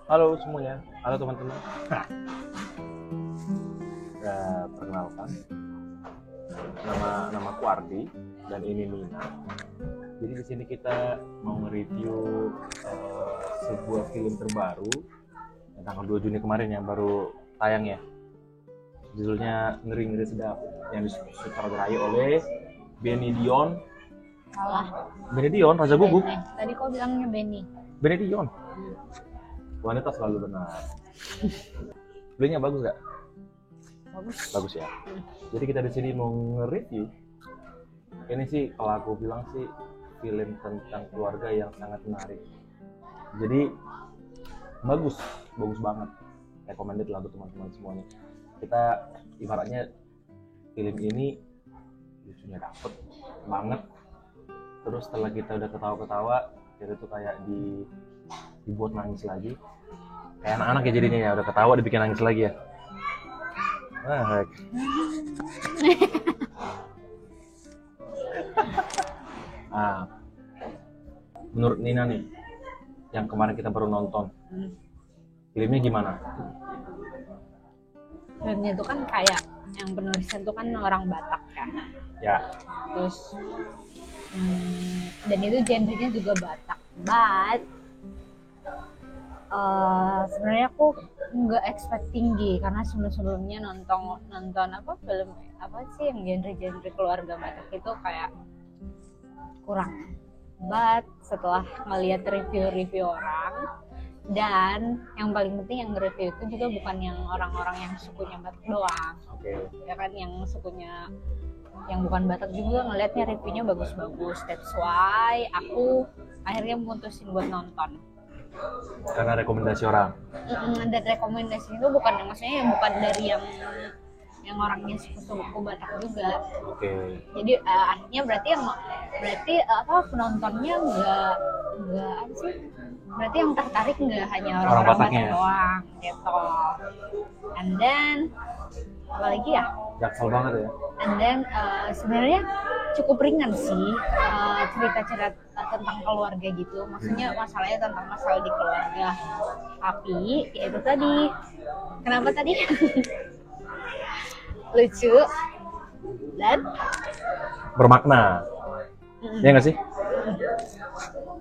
Halo semuanya, halo teman-teman. Perkenalkan, namaku Ardi dan ini Nina. Jadi di sini kita mau nge-review sebuah film terbaru yang tanggal 2 Juni kemarin yang baru tayang ya. Judulnya Ngeri-Ngeri Sedap yang disutradarai oleh Benny Dion. Salah. Benny Dion, Raja Guguk. Tadi kau bilangnya Benny. Benny Dion. Wanita selalu benar. Filmnya bagus gak? Bagus. Bagus ya. Jadi kita di sini mau nge-review. Ini sih kalau aku bilang sih film tentang keluarga yang sangat menarik. Jadi bagus banget. Recommended lah buat teman-teman semuanya. Kita ibaratnya film ini lucunya dapet banget. Terus setelah kita udah ketawa-ketawa, kita tuh kayak dibuat nangis lagi. Kayak anak-anak ya jadinya ya, udah ketawa dibikin nangis lagi ya. Menurut Nina nih, yang kemarin kita baru nonton, filmnya gimana? Filmnya itu kan kayak yang penulisnya itu kan orang Batak kan. Ya. Terus dan itu genrenya juga Batak. But sebenarnya aku nggak expect tinggi karena sebelumnya nonton apa film apa sih yang genre keluarga Batak itu kayak kurang. But setelah ngeliat review orang dan yang paling penting yang nge-review itu juga bukan yang orang-orang yang sukunya Batak doang. Oke. Ya kan yang sukunya yang bukan Batak juga ngelihatnya reviewnya bagus-bagus. That's why aku akhirnya memutusin buat nonton. Karena rekomendasi orang. Dan rekomendasi itu bukan maksudnya yang bukan dari yang orangnya suku Batak juga. Oke. Jadi artinya berarti penontonnya nggak apa sih? Berarti yang tertarik nggak hanya orang Bataknya Batak doang gitu. And then apalagi ya? Jaksel banget ya. And then sebenarnya cukup ringan sih cerita-cerita tentang keluarga gitu. Maksudnya masalahnya tentang masalah di keluarga. Tapi ya itu tadi. Kenapa tadi? Lucu dan Bermakna. Ya nggak sih?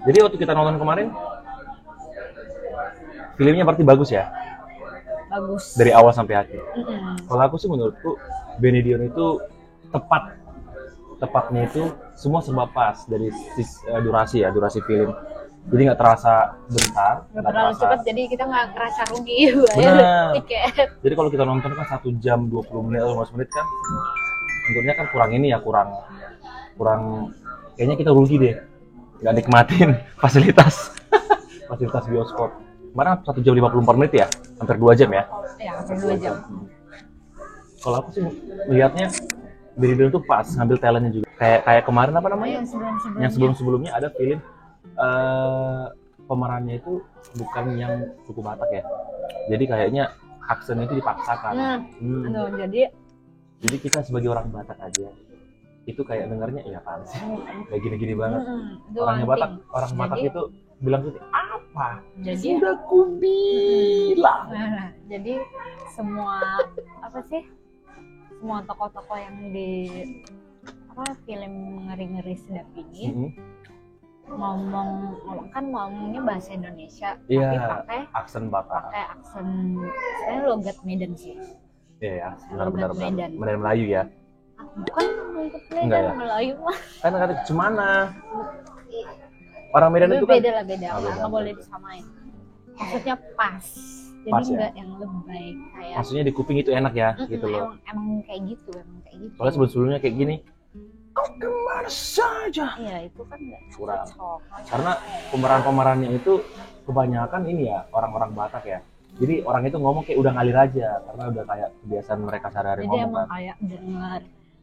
Jadi waktu kita nonton kemarin, filmnya berarti bagus ya? bagus. Dari awal sampai akhir. Kalau aku sih menurutku Benny Dion itu tepatnya itu semua serba pas dari durasi film. Jadi nggak terasa bentar, Nggak terlalu cepat, jadi kita nggak kerasa rugi bayar tiket. Jadi kalau kita nonton kan 1 jam 20 menit atau 15 menit kan, tentunya kan kurang ini ya, kurang kayaknya kita rugi deh, nggak nikmatin fasilitas bioskop. Kemarin 1 jam 54 menit ya, hampir 2 jam ya? Iya, hampir 2 jam. Kalau aku sih melihatnya Benny Dion tuh pas ngambil talentnya juga. Kayak kemarin apa namanya? Yang sebelum-sebelumnya ada film pemerannya itu bukan yang suku Batak ya. Jadi kayaknya aksen itu dipaksakan. Jadi kita sebagai orang Batak aja itu kayak dengarnya ya kan sih. Kayak gini-gini banget. Orang Batak itu bilang gitu, apa? Jadi sudah kubilang. Jadi semua tokoh-tokoh yang di film Ngeri-Ngeri Sedap ini ngomongnya bahasa Indonesia, tapi pakai aksen Batak. Pakai aksen saya logat Medan sih. Iya, benar-benar Medan Melayu ya. Bukan logat Medan, Melayu mah. Kan ada Cemana. Orang Medan itu kan beda, nggak boleh disamain. Maksudnya pas. Jadi nggak yang lebay kayak. Maksudnya di kuping itu enak ya, gitu loh. Emang kayak gitu. Soalnya sebelumnya kayak gini. Kau kemana saja? Iya, itu kan nggak kurang. Cocok. Karena pemerannya itu kebanyakan ini ya orang-orang Batak ya. Jadi orang itu ngomong kayak udah ngalir aja karena udah kayak kebiasaan mereka sehari-hari ngomong. Jadi emang kayak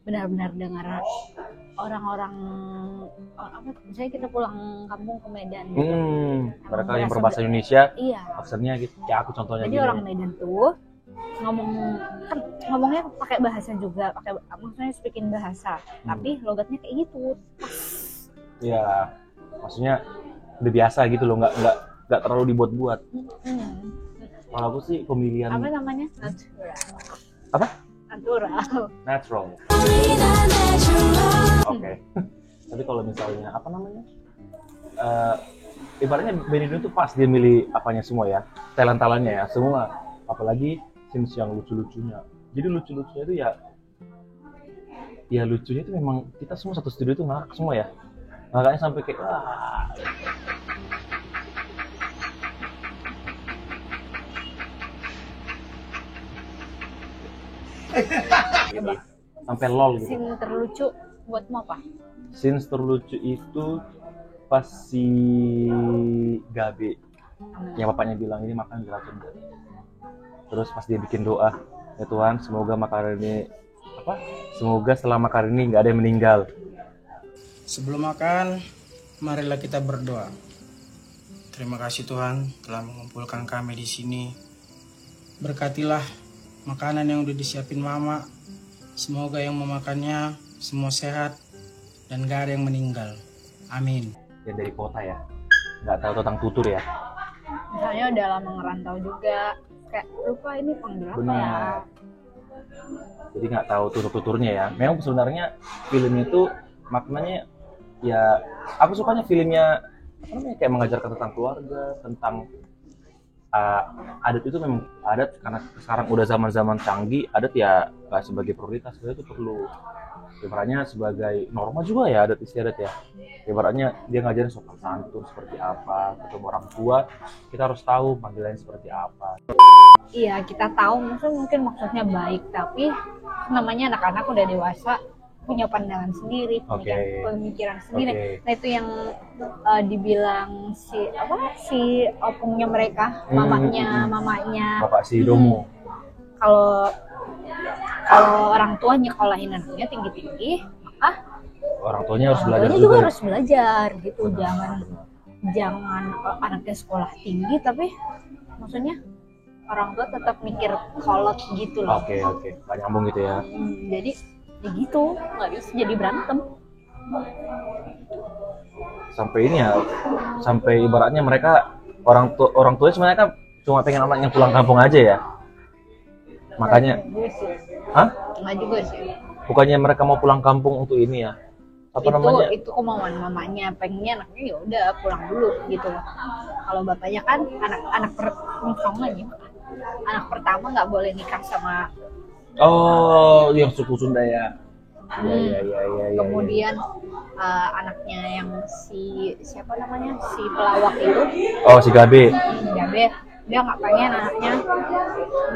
benar-benar dengar orang-orang misalnya kita pulang kampung ke Medan gitu. Mereka yang berbahasa Indonesia, iya. Aksennya gitu. Ya aku contohnya jadi gini. Orang Medan tuh ngomongnya pakai bahasa juga, maksudnya speaking bahasa, tapi logatnya kayak gitu. Iya, maksudnya udah biasa gitu loh, nggak nggak terlalu dibuat-buat. Mm-mm. Kalau aku sih pemilihan Apa namanya? Natural. apa? Natural. Natural. Oke. Tapi kalau misalnya apa namanya? Ibaratnya Benny itu pas dia milih apanya semua ya, talent-talentnya ya semua, apalagi scenes yang lucu-lucunya. Jadi lucu-lucunya itu ya lucunya itu memang kita semua satu studio itu ngakak semua ya, makanya sampai kayak gitu. Sampai lol gitu. Scene terlucu buatmu apa? Scenes terlucu itu pas si Gabe yang bapaknya bilang ini makan diracun. Terus pas dia bikin doa, ya Tuhan semoga setelah makan ini nggak ada yang meninggal. Sebelum makan, marilah kita berdoa. Terima kasih Tuhan telah mengumpulkan kami di sini. Berkatilah makanan yang udah disiapin Mama. Semoga yang memakannya semua sehat dan gak ada yang meninggal. Amin. Yang dari kota ya, nggak tahu tentang tutur ya. Misalnya udah lama ngerantau juga, kayak lupa ini panggil apa ya? Benar. Jadi nggak tahu tutur-tuturnya ya. Memang sebenarnya film itu maknanya ya, aku sukanya filmnya apa namanya, kayak mengajarkan tentang keluarga, tentang adat itu memang adat, karena sekarang udah zaman-zaman canggih, adat ya nggak sebagai prioritas, sebenarnya itu perlu. Ibaratnya sebagai norma juga ya adat istiadat ya. Ibaratnya dia ngajarin sopan santun seperti apa, ketemu orang tua kita harus tahu panggilannya seperti apa. Iya, kita tahu mungkin maksudnya baik, tapi namanya anak-anak udah dewasa, punya pandangan sendiri, pemikiran sendiri. Okay. Nah itu yang dibilang si opungnya mereka, mamanya Bapak si Domo. Kalau orang tua nyekolahin anaknya tinggi-tinggi, maka orang tuanya harus belajar juga harus belajar gitu. Benar. Jangan anaknya sekolah tinggi tapi maksudnya orang tua tetap mikir kolot gitu loh. Oke, nggak nyambung gitu ya. Jadi ya gitu, nggak bisa jadi berantem. Sampai ini ya, sampai ibaratnya mereka orang tua sebenarnya kan cuma pengen anaknya pulang kampung aja ya. Makanya, Nggak juga sih. bukannya mereka mau pulang kampung untuk ini ya? Itu kemauan mamanya, pengennya anaknya ya udah pulang dulu gitu. Kalau bapaknya kan anak pertama nggak boleh nikah sama. Oh, yang suku Sunda ya. Iya. Kemudian anaknya yang siapa namanya, si pelawak itu. Oh, si Gabe. Dia nggak pengen anaknya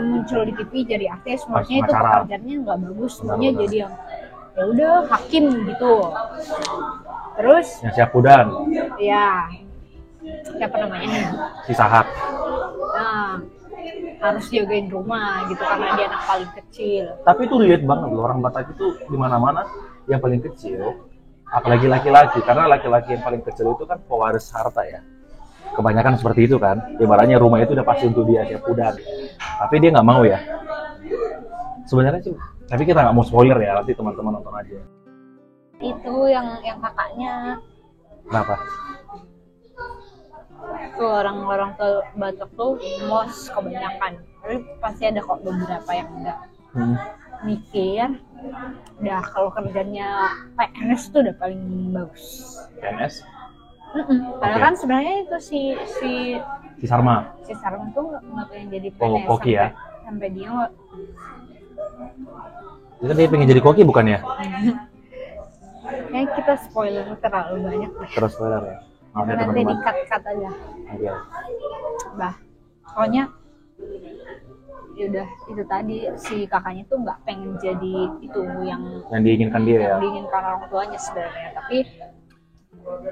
muncul di TV jadi artis, maksudnya itu pekerjaannya nggak bagus, semuanya jadi yang ya udah hakim gitu. Terus yang Syapudan. Ya, siapa namanya? Si Sahat. Nah, harus jagain rumah gitu karena dia anak paling kecil. Tapi itu relate banget loh, orang Batak itu di mana-mana yang paling kecil, apalagi laki-laki, karena laki-laki yang paling kecil itu kan pewaris harta ya. Kebanyakan seperti itu kan, ibaratnya rumah itu udah pasti untuk dia Syapudan. Tapi dia nggak mau ya. Sebenarnya sih, tapi kita nggak mau spoiler ya, nanti teman-teman nonton aja. Itu yang kakaknya. Kenapa? Tuh orang-orang Batak tuh mos kebanyakan, tapi pasti ada kok beberapa yang enggak. Mikir, udah kalau kerjanya PNS tuh udah paling bagus. PNS? Karena kan sebenarnya itu si Sarma. Si Sarma tuh nggak pengen jadi PNS koki ya? Sampai dia Itu dia pengen jadi koki bukan ya? Kayaknya kita spoiler terlalu banyak deh. Terus spoiler ya? Nanti di-cut aja. Oke. Pokoknya yaudah itu tadi si kakaknya tuh nggak pengen jadi itu yang diinginkan dia ya? Yang diinginkan orang tuanya sebenarnya,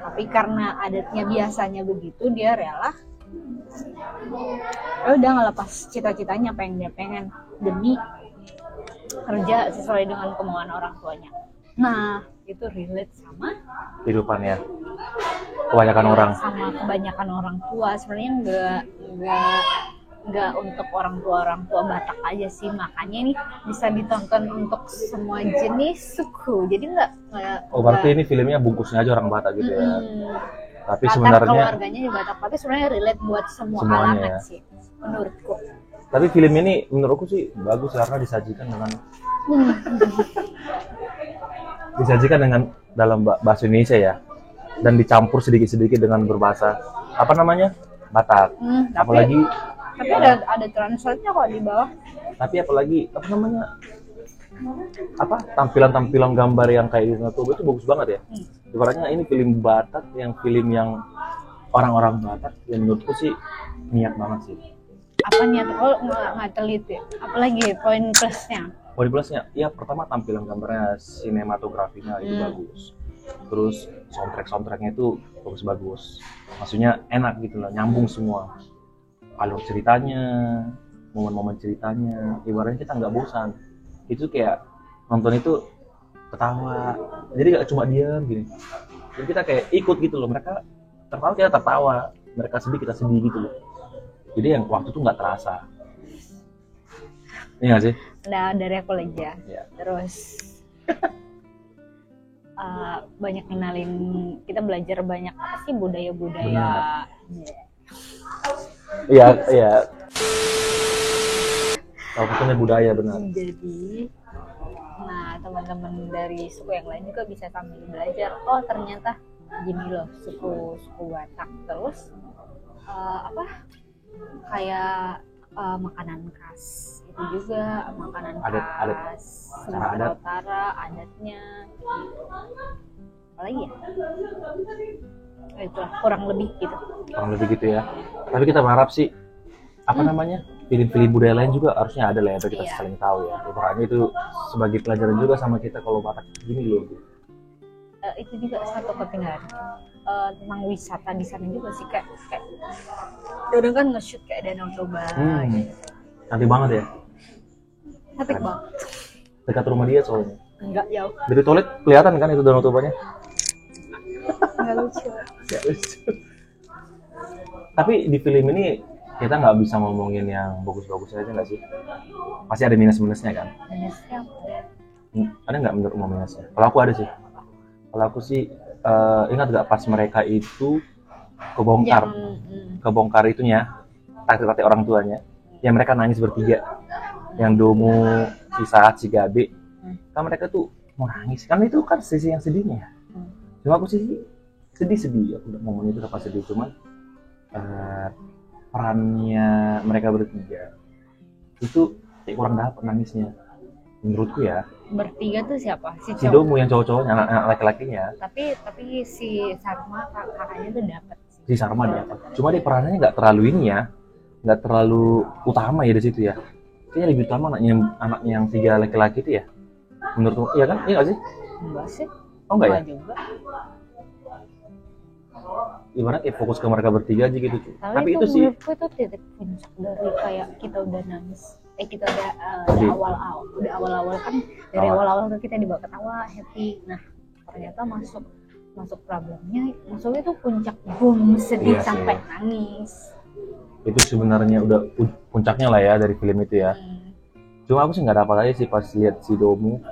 tapi karena adatnya biasanya begitu dia rela. Udah ngelepas cita-citanya apa yang dia pengen demi kerja sesuai dengan kemauan orang tuanya. Nah itu relate sama kehidupan ya, kebanyakan orang. Sama kebanyakan orang tua sebenarnya nggak untuk orang tua Batak aja sih, makanya ini bisa ditonton untuk semua jenis suku. Jadi nggak. Berarti ini filmnya bungkusnya aja orang Batak gitu ya? Tapi latar sebenarnya keluarganya di Batak, tapi sebenarnya relate buat semua semuanya kalangan ya. sih menurutku. Tapi film ini menurutku sih bagus karena disajikan dengan dalam bahasa Indonesia ya, dan dicampur sedikit-sedikit dengan berbahasa apa namanya Batak. Apalagi Tapi ada translate-nya kok di bawah. tapi apalagi apa namanya apa tampilan-tampilan gambar yang kayak di Danau Toba itu bagus banget ya. Ibaratnya ini film Batak yang orang-orang Batak yang menurutku sih niat banget sih. Apa niat? Oh, nggak teliti. Apalagi poin plusnya? Poin plusnya, ya pertama tampilan gambarnya, sinematografinya itu bagus. Terus soundtracknya itu bagus-bagus. Maksudnya enak gitu loh, nyambung semua. Alur ceritanya, momen-momen ceritanya, ibaratnya kita nggak bosan. Itu kayak nonton itu ketawa. Jadi nggak cuma diam gini. Jadi kita kayak ikut gitu loh. Mereka tertawa kita tertawa, mereka sedih kita sedih gitu loh. Jadi yang waktu tuh nggak terasa. Iya nggak sih? Nah, dari aku aja. Ya. Terus banyak kenalin, kita belajar banyak apa sih budaya-budaya. Iya, iya. Salah satunya budaya benar. Jadi, nah teman-teman dari suku yang lain juga bisa sambil belajar. Oh ternyata gini loh suku Batak. Terus kayak makanan khas itu juga, makanan Adat, khas cara Sumatera adat. Utara, adatnya apalagi ya, itu kurang lebih gitu. Kurang lebih gitu ya. Tapi kita berharap sih apa namanya film-film budaya lain juga harusnya ada lah ya, biar kita Iya. saling tahu ya. Ibaratnya itu sebagai pelajaran juga sama kita kalau Batak gini loh. Itu juga satu ketinggalan tentang wisata di sana juga sih, kayak kadang kan nge-shoot kayak Danau Toba gitu. Cantik banget ya. Cantik banget. Dekat rumah dia soalnya. Enggak jauh. Dari toilet kelihatan kan itu Danau Tobanya. Enggak lucu. Tapi di film ini kita nggak bisa ngomongin yang bagus-bagus aja nggak sih? Pasti ada minus-minusnya kan? Minusnya ada. Ada nggak menurutmu minusnya? Kalau aku ada sih. Kalau aku sih ingat nggak pas mereka itu kebongkar itunya, taktik-taktik orang tuanya, yang mereka nangis bertiga, yang Domo, si Saat, si Gabe, kan mereka tuh mau nangis, kan itu kan sisi yang sedihnya. Cuma aku sih sedih, aku momen itu dapat sedih, cuman perannya mereka bertiga itu kurang dapat nangisnya, menurutku ya. Bertiga tuh siapa? Si Si cowok. Domo yang cowok-cowoknya, anak laki-lakinya, Tapi si Sarma kakaknya tuh dapat. si Sarma dapat. Cuma dia perannya nggak terlalu ini ya, nggak terlalu utama ya di situ ya. Kayaknya lebih utama anaknya yang tiga laki-laki itu ya. Menurutmu iya kan? Iya nggak sih? Enggak sih. Oh enggak ya? Juga. Ibarat kayak fokus ke mereka bertiga aja gitu. Tapi itu itu sih menurutku itu titik puncak dari kayak kita udah nangis. Kita udah Sedih. awal-awal kan, dari Awal. awal-awal tuh kita dibawa ketawa, happy. Nah ternyata masuk problemnya, masuknya tuh puncak boom, sedih Iya sih. sampai nangis. itu sebenarnya udah puncaknya lah ya dari film itu ya. Cuma aku sih nggak dapat aja sih pas lihat si Domu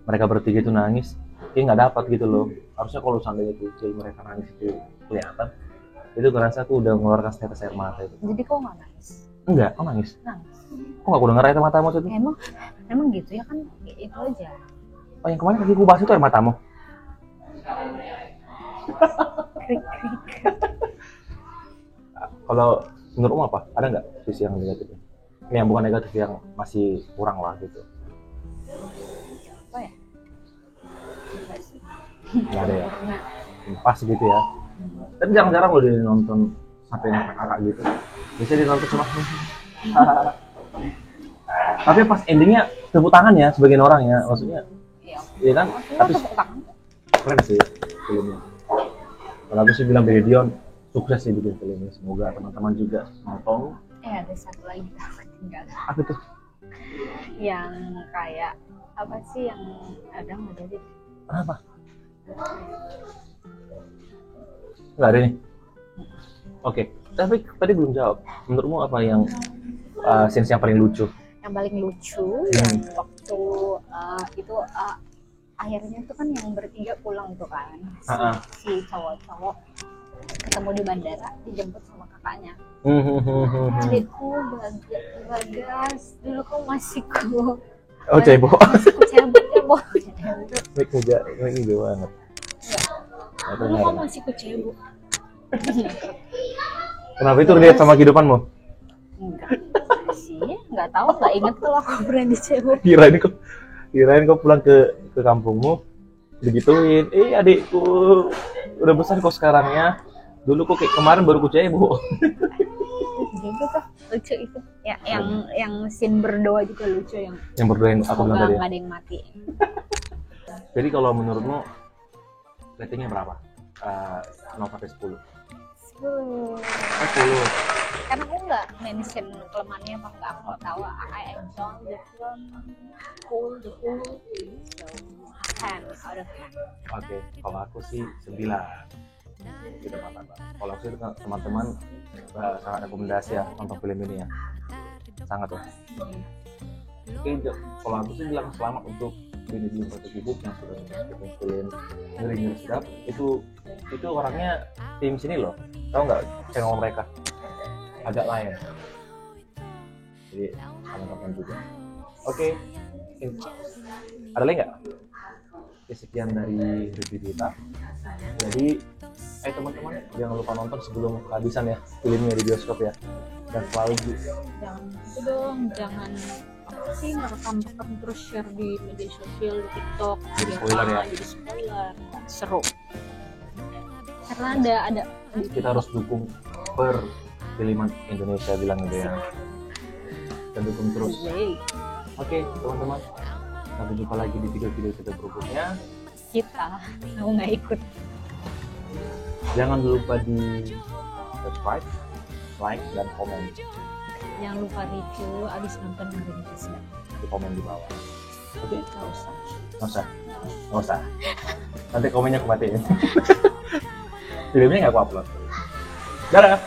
mereka bertiga itu nangis, kayak nggak dapat gitu loh. Harusnya kalau seandainya kecil mereka nangis itu kelihatan. Itu kerasa aku udah mengeluarkan setetes air mata itu. Jadi kok nggak nangis? Enggak, kok nangis? Nangis. Kok nggak aku denger air matamu itu? Emang gitu ya kan, itu aja. Oh yang kemarin lagi aku bahas itu air matamu. Krik. Kalau menurutmu apa? Ada nggak sisi yang negatifnya? Yang bukan negatif, yang masih kurang lah gitu. Apa ya? Enggak sih. Nggak ada ya? Nah, Pas gitu ya. Tapi jarang-jarang loh dia nonton sampai kakak gitu. Biasanya dia nonton cuma tapi pas endingnya tepuk tangan ya sebagian orang ya, maksudnya iya. iya kan? Maksudnya Tapi tepuk tangan. keren sih filmnya. Kalau aku sih bilang Bedion sukses sih bikin film ini. Semoga teman-teman juga nonton. Ada satu lagi aku ketinggalan. Apa tuh? Yang kayak apa sih yang ada nggak jadi? Apa? Nggak ada nih. Oke, tapi tadi belum jawab. Menurutmu apa yang scenes yang paling lucu? Yang paling lucu yang waktu itu akhirnya tuh kan yang bertiga pulang tuh kan, si cowok-cowok ketemu di bandara, dijemput sama kakaknya. Adikku Bagas, dulu kau masih ku Oh cebok. masih ku cebok ya boh. Ini gue banget. Dulu kau masih ku cebok. Kenapa itu relate sama kehidupanmu? Enggak sih, nggak tahu, nggak inget kalau aku pernah dicebok. Kirain kau pulang ke kampungmu digituin, adikku udah besar kok sekarang ya, dulu kok kayak kemarin baru ku cebok. Gitu tuh lucu itu ya, yang scene berdoa juga lucu, yang Berdua yang aku bilang tadi ya. nggak ada yang mati. Jadi kalau menurutmu ratingnya berapa? 0 sampai 10. 10. Karena aku nggak mention kelemahannya apa enggak, aku nggak tahu. I enjoy the film, the whole so 10 out of 10. Oke, kalau aku sih 9. Gitu mantap. Kalau aku sih teman-teman sangat rekomendasi ya nonton film ini ya. Sangat ya. Oke, kalau aku sih bilang selamat untuk Benny Sibuk yang sudah bikin film Ngeri Sedap. Itu orangnya tim sini loh. Tahu nggak channel mereka? Agak lain. Jadi nonton juga. Oke. Ada lagi nggak? Sekian dari review kita. Jadi teman-teman jangan lupa nonton sebelum kehabisan ya filmnya di bioskop ya. Dan selalu Jangan itu dong, jangan apa sih ngerekam terus share di media sosial, di TikTok, Jadi spoiler ya. Jadi spoiler, nggak seru. Karena ada kita harus dukung perfilman Indonesia bilang gitu ya. Dan dukung terus. Oke, teman-teman. Sampai jumpa lagi di video-video kita berikutnya. Aku nggak ikut. Jangan lupa di subscribe, like, dan komen. Jangan lupa review abis nonton Ngeri Sedap. Di komen di bawah. Oke? Nggak usah. Nggak usah. Nanti komennya aku matiin. Filmnya nggak aku upload. Dadah!